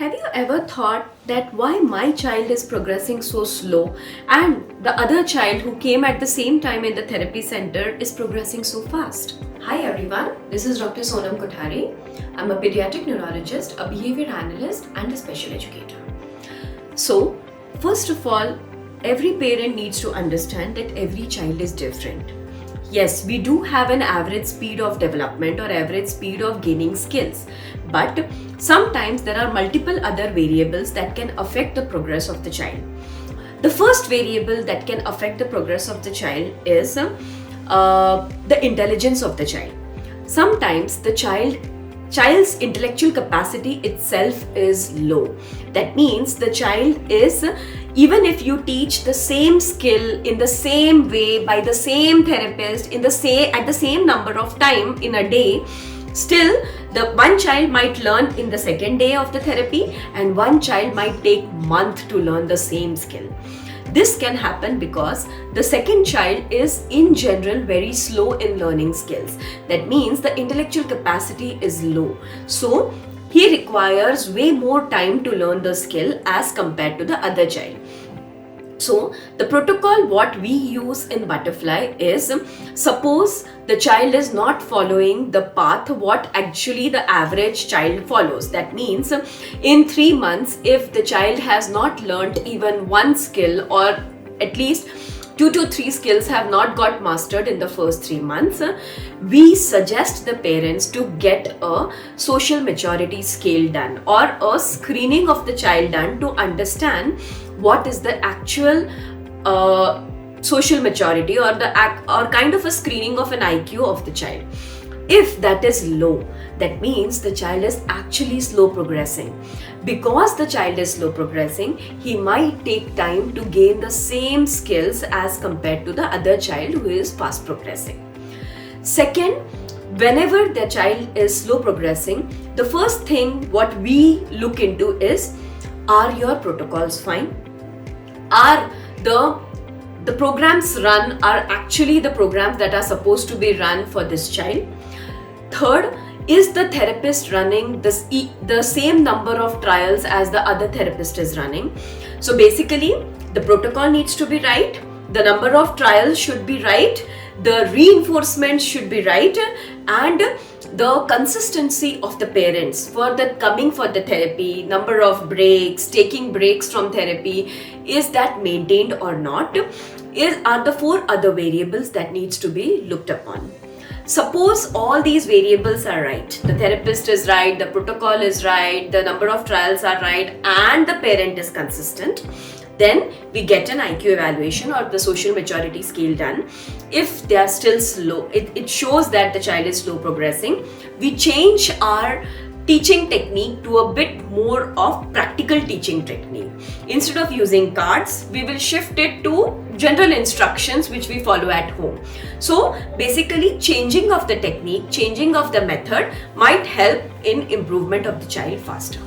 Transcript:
Have you ever thought that why my child is progressing so slow and the other child who came at the same time in the therapy center is progressing so fast? Hi everyone, this is Dr. Sonam Kothari. I'm a pediatric neurologist, a behavior analyst and a special educator. So, first of all, every parent needs to understand that every child is different. Yes, we do have an average speed of development or average speed of gaining skills, but sometimes there are multiple other variables that can affect the progress of the child. The first variable that can affect the progress of the child is the intelligence of the child. Sometimes the child's intellectual capacity itself is low. That means the child is, even if you teach the same skill in the same way by the same therapist at the same number of time in a day, still the one child might learn in the second day of the therapy and one child might take month to learn the same skill. This can happen because the second child is in general very slow in learning skills. That means the intellectual capacity is low. So he requires way more time to learn the skill as compared to the other child. So the protocol what we use in Butterfly is, suppose the child is not following the path what actually the average child follows. That means in 3 months, if the child has not learnt even one skill or at least 2 to 3 skills have not got mastered in the first 3 months, we suggest the parents to get a social maturity scale done or a screening of the child done to understand what is the actual social maturity or kind of a screening of an IQ of the child. If that is low, that means the child is actually slow progressing. Because the child is slow progressing, he might take time to gain the same skills as compared to the other child who is fast progressing. Second, whenever the child is slow progressing, the first thing what we look into is, are your protocols fine? Are the programs run are actually the programs that are supposed to be run for this child? Third, is the therapist running the same number of trials as the other therapist is running? So basically, the protocol needs to be right, the number of trials should be right, the reinforcement should be right, and the consistency of the parents for the coming for the therapy, number of breaks, taking breaks from therapy, is that maintained or not, are the 4 other variables that needs to be looked upon. Suppose all these variables are right, the therapist is right, the protocol is right, the number of trials are right, and the parent is consistent, then we get an IQ evaluation or the social maturity scale done. If they are still slow, it shows that the child is slow progressing, we change our teaching technique to a bit more of practical teaching technique. Instead of using cards, we will shift it to general instructions which we follow at home. So basically, changing of the technique, changing of the method might help in improvement of the child faster.